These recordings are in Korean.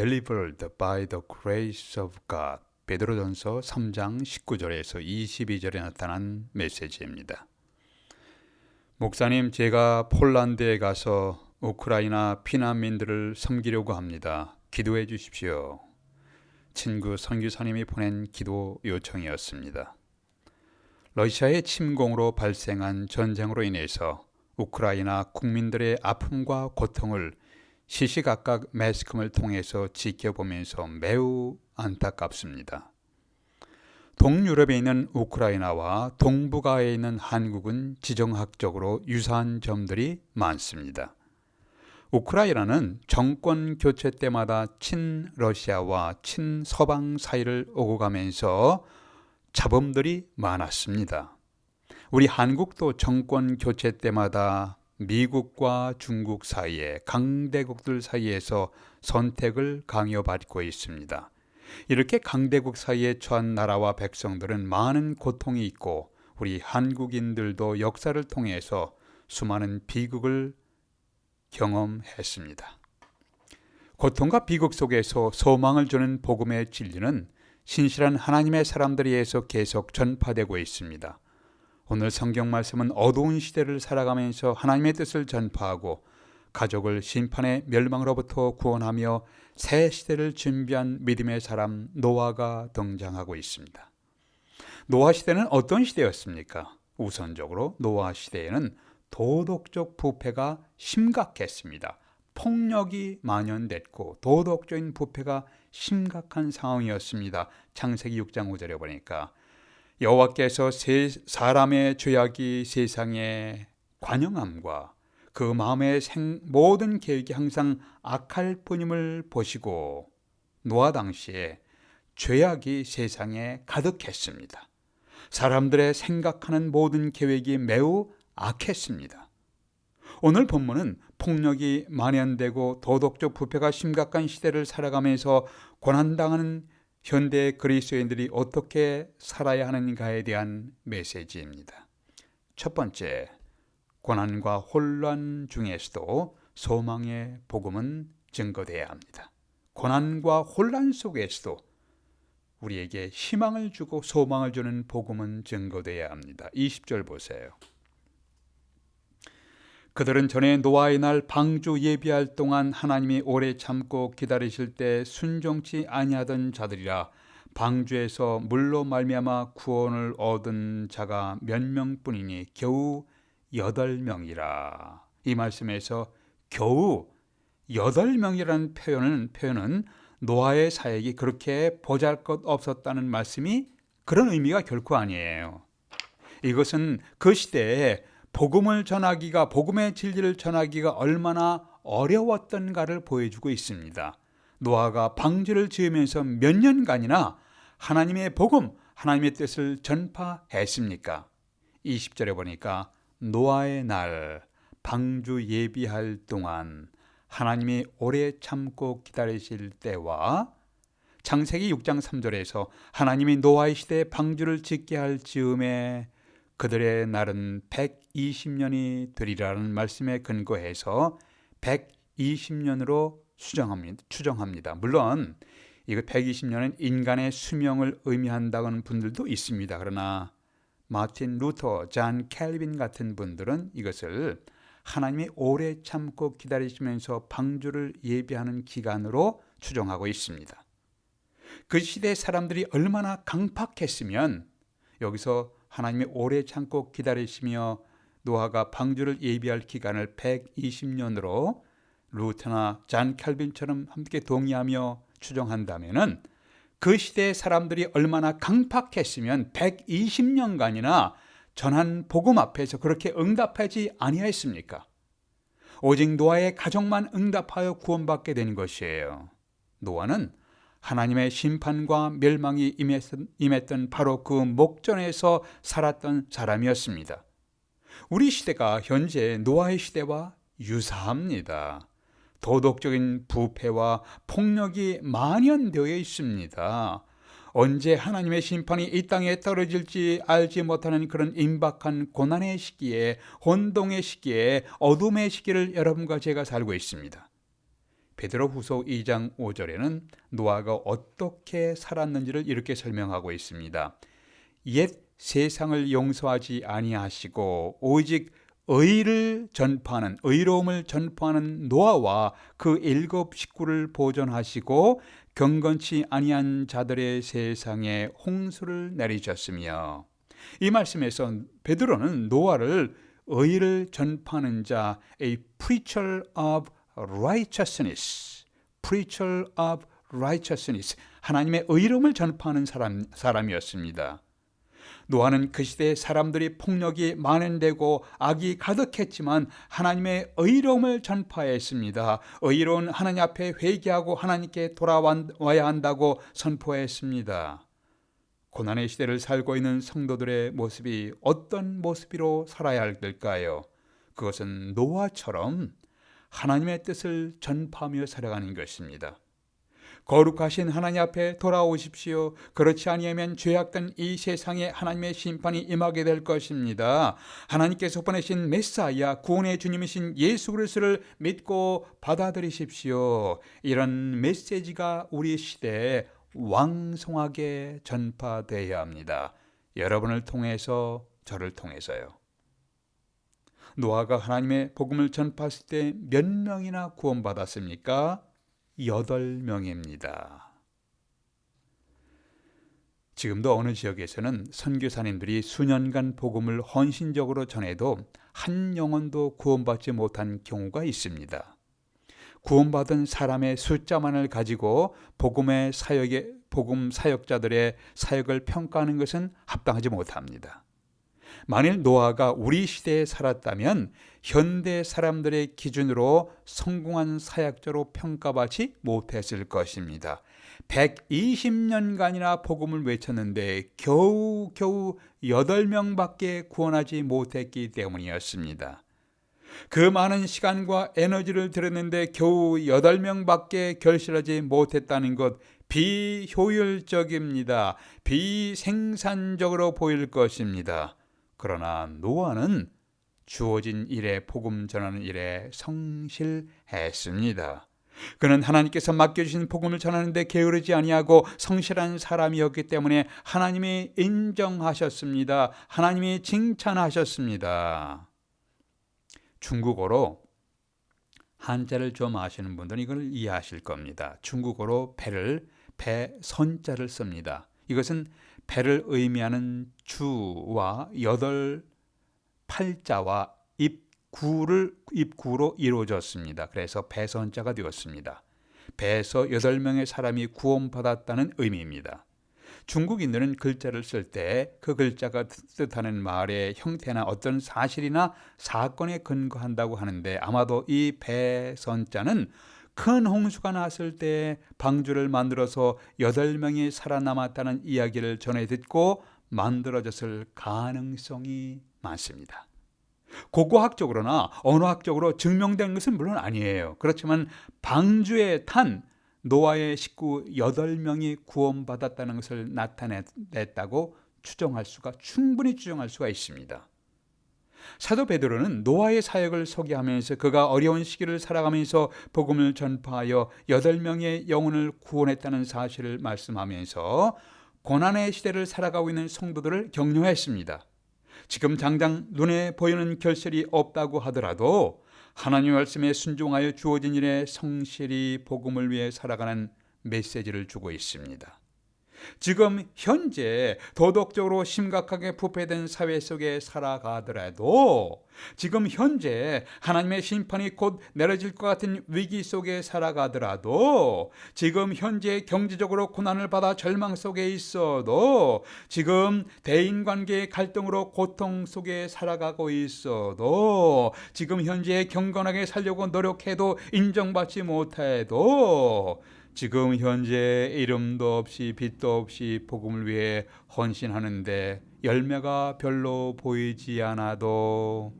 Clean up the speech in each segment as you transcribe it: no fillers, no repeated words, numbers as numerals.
delivered by the grace of God. 베드로전서 3장 19절에서 22절에 나타난 메시지입니다. 목사님, 제가 폴란드에 가서 우크라이나 피난민들을 섬기려고 합니다. 기도해 주십시오. 친구 선교사님이 보낸 기도 요청이었습니다. 러시아의 침공으로 발생한 전쟁으로 인해서 우크라이나 국민들의 아픔과 고통을 시시각각 매스컴을 통해서 지켜보면서 매우 안타깝습니다. 동유럽에 있는 우크라이나와 동북아에 있는 한국은 지정학적으로 유사한 점들이 많습니다. 우크라이나는 정권 교체 때마다 친러시아와 친서방 사이를 오고 가면서 잡음들이 많았습니다. 우리 한국도 정권 교체 때마다 미국과 중국 사이에 강대국들 사이에서 선택을 강요받고 있습니다. 이렇게 강대국 사이에 처한 나라와 백성들은 많은 고통이 있고 우리 한국인들도 역사를 통해서 수많은 비극을 경험했습니다. 고통과 비극 속에서 소망을 주는 복음의 진리는 신실한 하나님의 사람들에 의해서 계속 전파되고 있습니다. 오늘 성경 말씀은 어두운 시대를 살아가면서 하나님의 뜻을 전파하고 가족을 심판의 멸망으로부터 구원하며 새 시대를 준비한 믿음의 사람 노아가 등장하고 있습니다. 노아 시대는 어떤 시대였습니까? 우선적으로 노아 시대에는 도덕적 부패가 심각했습니다. 폭력이 만연됐고 도덕적인 부패가 심각한 상황이었습니다. 창세기 6장 5절에 보니까 여호와께서 사람의 죄악이 세상에 관영함과 그 마음의 모든 계획이 항상 악할 뿐임을 보시고 노아 당시에 죄악이 세상에 가득했습니다. 사람들의 생각하는 모든 계획이 매우 악했습니다. 오늘 본문은 폭력이 만연되고 도덕적 부패가 심각한 시대를 살아가면서 고난당하는 현대 그리스도인들이 어떻게 살아야 하는가에 대한 메시지입니다. 첫 번째, 고난과 혼란 중에서도 소망의 복음은 증거되어야 합니다. 고난과 혼란 속에서도 우리에게 희망을 주고 소망을 주는 복음은 증거되어야 합니다. 20절 보세요. 그들은 전에 노아의 날 방주 예비할 동안 하나님이 오래 참고 기다리실 때 순종치 아니하던 자들이라. 방주에서 물로 말미암아 구원을 얻은 자가 몇 명뿐이니 겨우 8명이라. 이 말씀에서 겨우 8명이라는 표현은 노아의 사역이 그렇게 보잘것없었다는 말씀이 그런 의미가 결코 아니에요. 이것은 그 시대에 복음을 전하기가, 복음의 진리를 전하기가 얼마나 어려웠던가를 보여주고 있습니다. 노아가 방주를 지으면서 몇 년간이나 하나님의 복음, 하나님의 뜻을 전파했습니까? 20절에 보니까 노아의 날 방주 예비할 동안 하나님이 오래 참고 기다리실 때와 창세기 6장 3절에서 하나님이 노아의 시대에 방주를 짓게 할 즈음에 그들의 날은 120년이 되리라는 말씀에 근거해서 120년으로 추정합니다. 물론 이거 120년은 인간의 수명을 의미한다는 분들도 있습니다. 그러나 마틴 루터, 잔 캘빈 같은 분들은 이것을 하나님이 오래 참고 기다리시면서 방주를 예비하는 기간으로 추정하고 있습니다. 그 시대 사람들이 얼마나 강팍했으면 여기서 하나님이 오래 참고 기다리시며 노아가 방주를 예비할 기간을 120년으로 루터나 잔 캘빈처럼 함께 동의하며 추정한다면은 그 시대의 사람들이 얼마나 강팍했으면 120년간이나 전한 복음 앞에서 그렇게 응답하지 아니하였습니까? 오직 노아의 가족만 응답하여 구원받게 된 것이에요. 노아는 하나님의 심판과 멸망이 임했던 바로 그 목전에서 살았던 사람이었습니다. 우리 시대가 현재 노아의 시대와 유사합니다. 도덕적인 부패와 폭력이 만연되어 있습니다. 언제 하나님의 심판이 이 땅에 떨어질지 알지 못하는 그런 임박한 고난의 시기에, 혼동의 시기에, 어둠의 시기를 여러분과 제가 살고 있습니다. 베드로후서 2장 5절에는 노아가 어떻게 살았는지를 이렇게 설명하고 있습니다. 옛 세상을 용서하지 아니하시고 오직 의로움을 전파하는 노아와 그 7 식구를 보존하시고 경건치 아니한 자들의 세상에 홍수를 내리셨으며, 이 말씀에서 베드로는 노아를 의를 전파하는 자, a preacher of righteousness, 하나님의 의로움을 전파하는 사람이었습니다. 노아는 그 시대에 사람들이 폭력이 만연되고 악이 가득했지만 하나님의 의로움을 전파했습니다. 의로운 하나님 앞에 회개하고 하나님께 돌아와야 한다고 선포했습니다. 고난의 시대를 살고 있는 성도들의 모습이 어떤 모습으로 살아야 할까요? 그것은 노아처럼 하나님의 뜻을 전파하며 살아가는 것입니다. 거룩하신 하나님 앞에 돌아오십시오. 그렇지 아니하면 죄악된 이 세상에 하나님의 심판이 임하게 될 것입니다. 하나님께서 보내신 메시아, 구원의 주님이신 예수 그리스도를 믿고 받아들이십시오. 이런 메시지가 우리 시대에 왕성하게 전파되어야 합니다. 여러분을 통해서, 저를 통해서요. 노아가 하나님의 복음을 전파했을 때 몇 명이나 구원받았습니까? 8명입니다. 지금도 어느 지역에서는 선교사님들이 수년간 복음을 헌신적으로 전해도 한 영혼도 구원받지 못한 경우가 있습니다. 구원받은 사람의 숫자만을 가지고 복음 사역자들의 사역을 평가하는 것은 합당하지 못합니다. 만일 노아가 우리 시대에 살았다면 현대 사람들의 기준으로 성공한 사역자로 평가받지 못했을 것입니다. 120년간이나 복음을 외쳤는데 겨우 8명밖에 구원하지 못했기 때문이었습니다. 그 많은 시간과 에너지를 들였는데 겨우 8명밖에 결실하지 못했다는 것, 비효율적입니다. 비생산적으로 보일 것입니다. 그러나 노아는 주어진 일에, 복음 전하는 일에 성실했습니다. 그는 하나님께서 맡겨주신 복음을 전하는데 게으르지 아니하고 성실한 사람이었기 때문에 하나님이 인정하셨습니다. 하나님이 칭찬하셨습니다. 중국어로, 한자를 좀 아시는 분들은 이걸 이해하실 겁니다. 중국어로 배 선자를 씁니다. 이것은 배를 의미하는 주와 8팔자와 입구로 이루어졌습니다. 그래서 배선자가 되었습니다. 배에서 8명의 사람이 구원받았다는 의미입니다. 중국인들은 글자를 쓸 때 그 글자가 뜻하는 말의 형태나 어떤 사실이나 사건에 근거한다고 하는데, 아마도 이 배선자는 큰 홍수가 났을 때 방주를 만들어서 8명이 살아남았다는 이야기를 전해 듣고 만들어졌을 가능성이 많습니다. 고고학적으로나 언어학적으로 증명된 것은 물론 아니에요. 그렇지만 방주에 탄 노아의 식구 8명이 구원받았다는 것을 나타냈다고 충분히 추정할 수가 있습니다. 사도 베드로는 노아의 사역을 소개하면서 그가 어려운 시기를 살아가면서 복음을 전파하여 8명의 영혼을 구원했다는 사실을 말씀하면서 고난의 시대를 살아가고 있는 성도들을 격려했습니다. 지금 당장 눈에 보이는 결실이 없다고 하더라도 하나님의 말씀에 순종하여 주어진 일에 성실히 복음을 위해 살아가는 메시지를 주고 있습니다. 지금 현재 도덕적으로 심각하게 부패된 사회 속에 살아가더라도, 지금 현재 하나님의 심판이 곧 내려질 것 같은 위기 속에 살아가더라도, 지금 현재 경제적으로 고난을 받아 절망 속에 있어도, 지금 대인관계의 갈등으로 고통 속에 살아가고 있어도, 지금 현재 경건하게 살려고 노력해도 인정받지 못해도, 지금 현재 이름도 없이 빛도 없이 복음을 위해 헌신하는데 열매가 별로 보이지 않아도,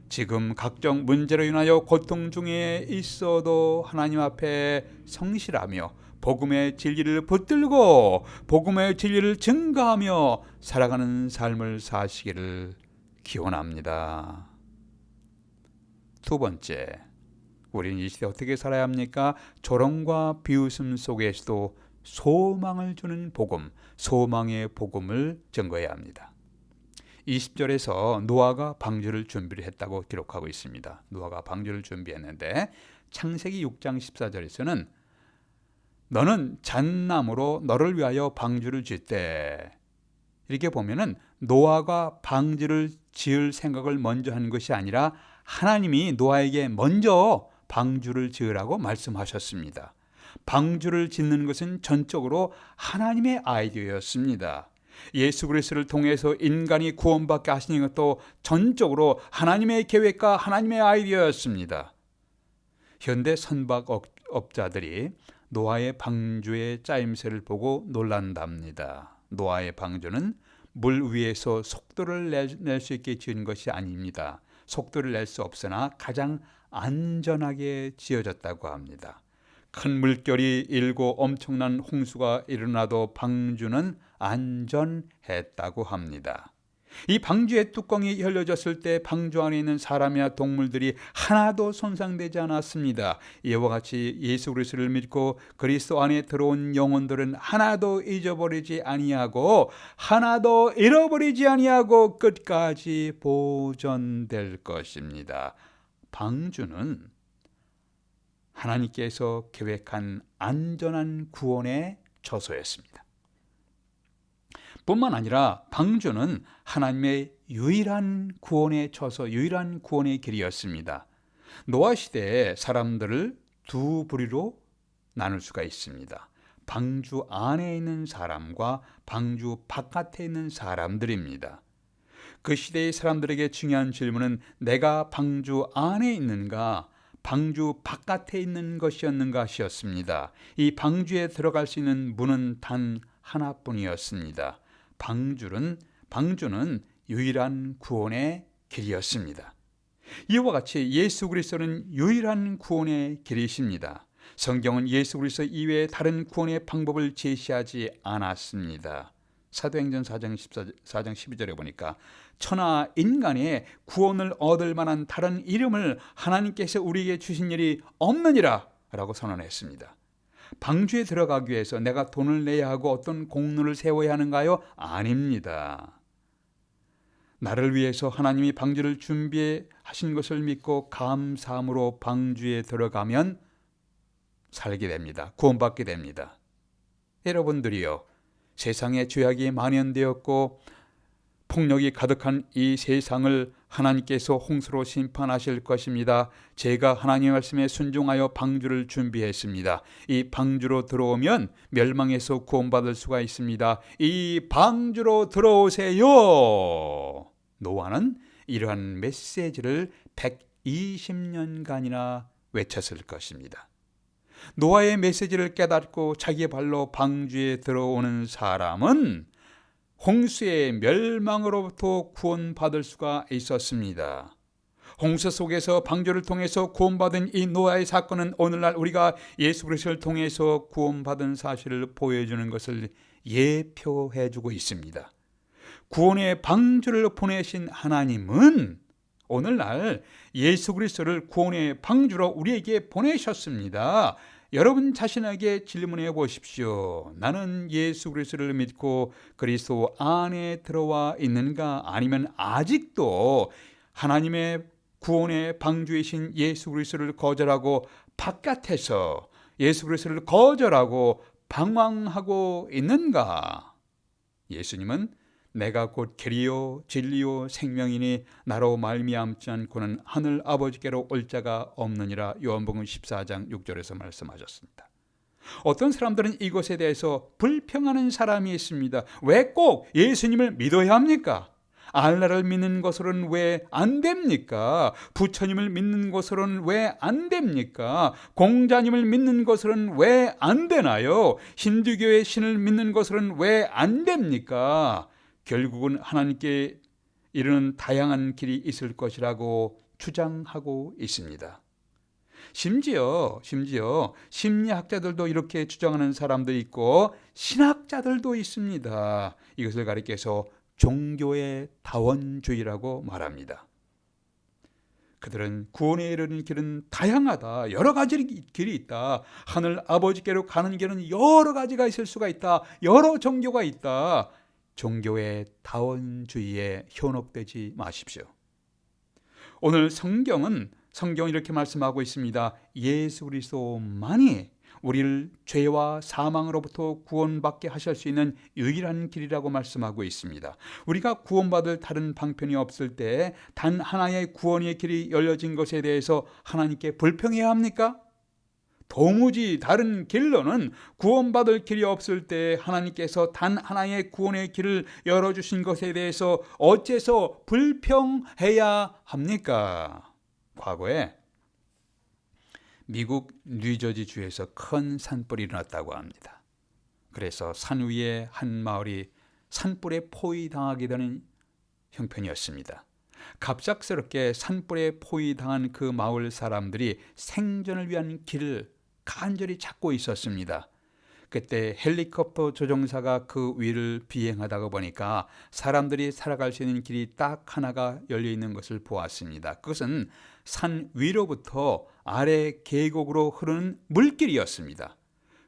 지금 각종 문제로 인하여 고통 중에 있어도 하나님 앞에 성실하며 복음의 진리를 붙들고 복음의 진리를 증거하며 살아가는 삶을 사시기를 기원합니다. 두 번째, 우리는 이 시대 어떻게 살아야 합니까? 조롱과 비웃음 속에서도 소망을 주는 복음, 소망의 복음을 전거해야 합니다. 20절에서 노아가 방주를 준비를 했다고 기록하고 있습니다. 노아가 방주를 준비했는데 창세기 6장 14절에서는 너는 잣나무로 너를 위하여 방주를 짓되, 이렇게 보면은 노아가 방주를 지을 생각을 먼저 한 것이 아니라 하나님이 노아에게 먼저 방주를 지으라고 말씀하셨습니다. 방주를 짓는 것은 전적으로 하나님의 아이디어였습니다. 예수 그리스도를 통해서 인간이 구원받게 하시는 것도 전적으로 하나님의 계획과 하나님의 아이디어였습니다. 현대 선박업자들이 노아의 방주의 짜임새를 보고 놀란답니다. 노아의 방주는 물 위에서 속도를 낼 수 있게 지은 것이 아닙니다. 속도를 낼 수 없으나 가장 안전하게 지어졌다고 합니다. 큰 물결이 일고 엄청난 홍수가 일어나도 방주는 안전했다고 합니다. 이 방주의 뚜껑이 열려졌을 때 방주 안에 있는 사람이나 동물들이 하나도 손상되지 않았습니다. 이와 같이 예수 그리스도를 믿고 그리스도 안에 들어온 영혼들은 하나도 잊어버리지 아니하고 하나도 잃어버리지 아니하고 끝까지 보존될 것입니다. 방주는 하나님께서 계획한 안전한 구원의 처소였습니다. 뿐만 아니라 방주는 하나님의 유일한 구원의 처소, 유일한 구원의 길이었습니다. 노아 시대에 사람들을 두 부류로 나눌 수가 있습니다. 방주 안에 있는 사람과 방주 바깥에 있는 사람들입니다. 그 시대의 사람들에게 중요한 질문은 내가 방주 안에 있는가, 방주 바깥에 있는 것이었는가였습니다. 이 방주에 들어갈 수 있는 문은 단 하나뿐이었습니다. 방주는 유일한 구원의 길이었습니다. 이와 같이 예수 그리스도는 유일한 구원의 길이십니다. 성경은 예수 그리스도 이외에 다른 구원의 방법을 제시하지 않았습니다. 사도행전 4장 12절에 보니까 천하 인간의 구원을 얻을 만한 다른 이름을 하나님께서 우리에게 주신 일이 없느니라 라고 선언했습니다. 방주에 들어가기 위해서 내가 돈을 내야 하고 어떤 공로를 세워야 하는가요? 아닙니다. 나를 위해서 하나님이 방주를 준비하신 것을 믿고 감사함으로 방주에 들어가면 살게 됩니다. 구원받게 됩니다. 여러분들이요, 세상에 죄악이 만연되었고 폭력이 가득한 이 세상을 하나님께서 홍수로 심판하실 것입니다. 제가 하나님의 말씀에 순종하여 방주를 준비했습니다. 이 방주로 들어오면 멸망에서 구원받을 수가 있습니다. 이 방주로 들어오세요. 노아는 이러한 메시지를 120년간이나 외쳤을 것입니다. 노아의 메시지를 깨닫고 자기의 발로 방주에 들어오는 사람은 홍수의 멸망으로부터 구원받을 수가 있었습니다. 홍수 속에서 방주를 통해서 구원받은 이 노아의 사건은 오늘날 우리가 예수 그리스도를 통해서 구원받은 사실을 보여주는 것을 예표해주고 있습니다. 구원의 방주를 보내신 하나님은 오늘날 예수 그리스도를 구원의 방주로 우리에게 보내셨습니다. 여러분 자신에게 질문해 보십시오. 나는 예수 그리스도를 믿고 그리스도 안에 들어와 있는가? 아니면 아직도 하나님의 구원의 방주이신 예수 그리스도를 거절하고 바깥에서 예수 그리스도를 거절하고 방황하고 있는가? 예수님은 내가 곧 길이요 진리요 생명이니 나로 말미암지 않고는 하늘 아버지께로 올 자가 없느니라. 요한복음 14장 6절에서 말씀하셨습니다. 어떤 사람들은 이것에 대해서 불평하는 사람이 있습니다. 왜 꼭 예수님을 믿어야 합니까? 알라를 믿는 것으로는 왜 안 됩니까? 부처님을 믿는 것으로는 왜 안 됩니까? 공자님을 믿는 것으로는 왜 안 되나요? 힌두교의 신을 믿는 것으로는 왜 안 됩니까? 결국은 하나님께 이르는 다양한 길이 있을 것이라고 주장하고 있습니다. 심지어 심리학자들도 이렇게 주장하는 사람도 있고 신학자들도 있습니다. 이것을 가리켜서 종교의 다원주의라고 말합니다. 그들은 구원에 이르는 길은 다양하다. 여러 가지 길이 있다. 하늘 아버지께로 가는 길은 여러 가지가 있을 수가 있다. 여러 종교가 있다. 종교의 다원주의에 현혹되지 마십시오. 오늘 성경은 이렇게 말씀하고 있습니다. 예수 그리스도만이 우리를 죄와 사망으로부터 구원받게 하실 수 있는 유일한 길이라고 말씀하고 있습니다. 우리가 구원받을 다른 방편이 없을 때 단 하나의 구원의 길이 열려진 것에 대해서 하나님께 불평해야 합니까? 도무지 다른 길로는 구원받을 길이 없을 때 하나님께서 단 하나의 구원의 길을 열어주신 것에 대해서 어째서 불평해야 합니까? 과거에 미국 뉴저지주에서 큰 산불이 일어났다고 합니다. 그래서 산 위에 한 마을이 산불에 포위당하게 되는 형편이었습니다. 갑작스럽게 산불에 포위당한 그 마을 사람들이 생존을 위한 길을 간절히 찾고 있었습니다. 그때 헬리콥터 조종사가 그 위를 비행하다가 보니까 사람들이 살아갈 수 있는 길이 딱 하나가 열려 있는 것을 보았습니다. 그것은 산 위로부터 아래 계곡으로 흐르는 물길이었습니다.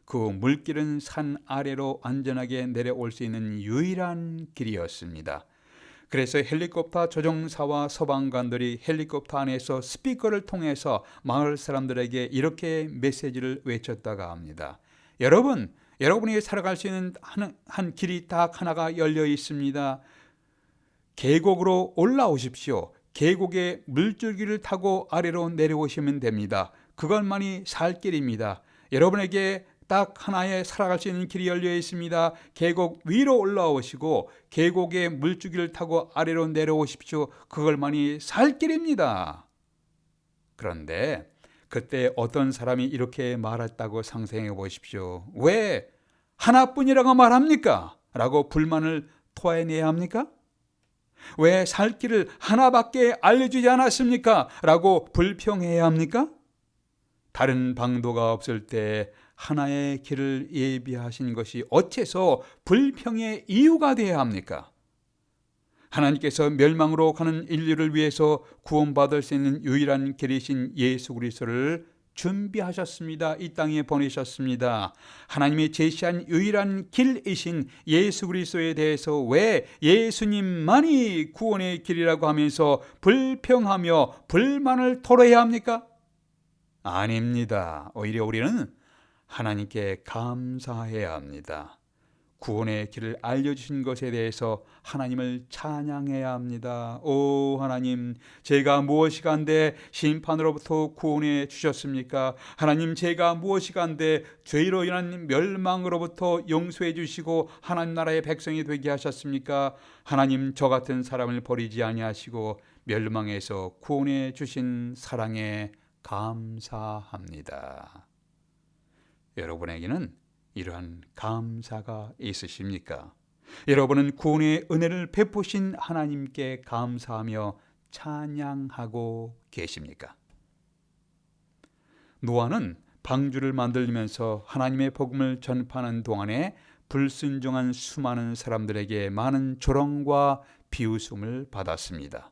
그 물길은 산 아래로 안전하게 내려올 수 있는 유일한 길이었습니다. 그래서 헬리콥터 조종사와 소방관들이 헬리콥터 안에서 스피커를 통해서 마을 사람들에게 이렇게 메시지를 외쳤다가 합니다. 여러분이 살아갈 수 있는 한 길이 딱 하나가 열려 있습니다. 계곡으로 올라오십시오. 계곡의 물줄기를 타고 아래로 내려오시면 됩니다. 그것만이 살 길입니다. 여러분에게 딱 하나의 살아갈 수 있는 길이 열려 있습니다. 계곡 위로 올라오시고 계곡의 물줄기를 타고 아래로 내려오십시오. 그걸만이 살 길입니다. 그런데 그때 어떤 사람이 이렇게 말했다고 상상해 보십시오. 왜 하나뿐이라고 말합니까? 라고 불만을 토해내야 합니까? 왜 살 길을 하나밖에 알려주지 않았습니까? 라고 불평해야 합니까? 다른 방도가 없을 때 하나의 길을 예비하신 것이 어째서 불평의 이유가 되어야 합니까? 하나님께서 멸망으로 가는 인류를 위해서 구원받을 수 있는 유일한 길이신 예수 그리스도를 준비하셨습니다. 이 땅에 보내셨습니다. 하나님이 제시한 유일한 길이신 예수 그리스도에 대해서 왜 예수님만이 구원의 길이라고 하면서 불평하며 불만을 토로해야 합니까? 아닙니다. 오히려 우리는 하나님께 감사해야 합니다. 구원의 길을 알려주신 것에 대해서 하나님을 찬양해야 합니다. 오 하나님, 제가 무엇이간데 심판으로부터 구원해 주셨습니까? 하나님, 제가 무엇이간데 죄로 인한 멸망으로부터 용서해 주시고 하나님 나라의 백성이 되게 하셨습니까? 하나님, 저 같은 사람을 버리지 아니하시고 멸망에서 구원해 주신 사랑에 감사합니다. 여러분에게는 이러한 감사가 있으십니까? 여러분은 구원의 은혜를 베푸신 하나님께 감사하며 찬양하고 계십니까? 노아는 방주를 만들면서 하나님의 복음을 전파하는 동안에 불순종한 수많은 사람들에게 많은 조롱과 비웃음을 받았습니다.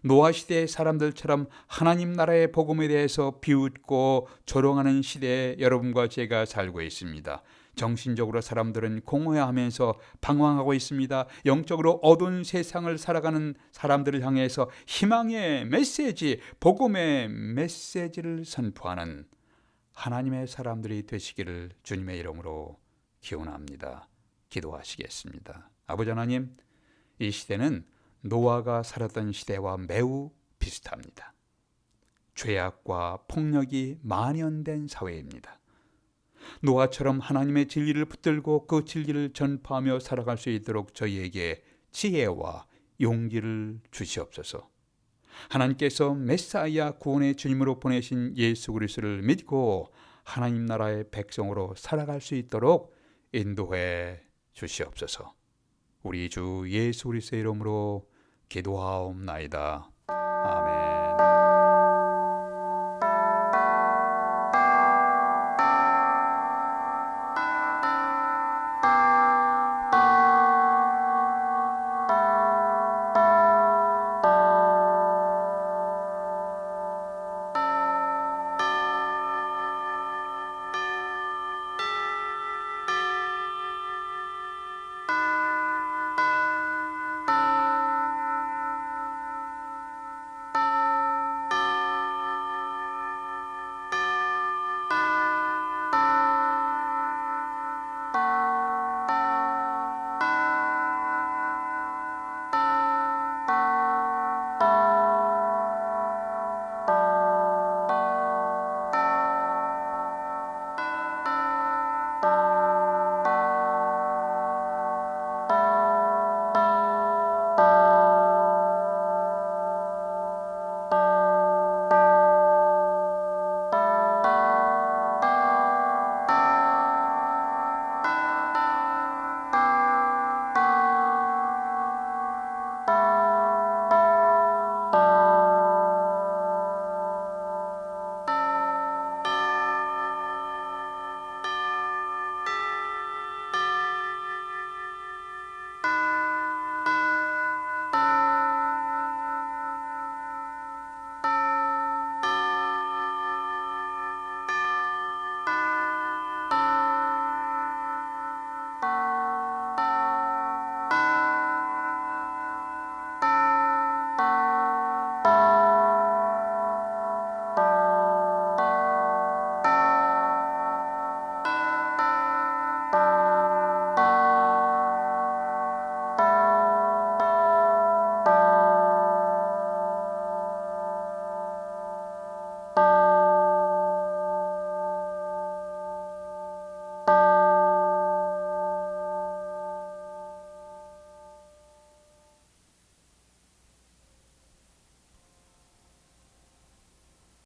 노아 시대의 사람들처럼 하나님 나라의 복음에 대해서 비웃고 조롱하는 시대에 여러분과 제가 살고 있습니다. 정신적으로 사람들은 공허해하면서 방황하고 있습니다. 영적으로 어두운 세상을 살아가는 사람들을 향해서 희망의 메시지, 복음의 메시지를 선포하는 하나님의 사람들이 되시기를 주님의 이름으로 기원합니다. 기도하시겠습니다. 아버지 하나님, 이 시대는 노아가 살았던 시대와 매우 비슷합니다. 죄악과 폭력이 만연된 사회입니다. 노아처럼 하나님의 진리를 붙들고 그 진리를 전파하며 살아갈 수 있도록 저희에게 지혜와 용기를 주시옵소서. 하나님께서 메사야 구원의 주님으로 보내신 예수 그리스도를 믿고 하나님 나라의 백성으로 살아갈 수 있도록 인도해 주시옵소서. 우리 주 예수 그리스도의 이름으로 기도하옵나이다. 아멘.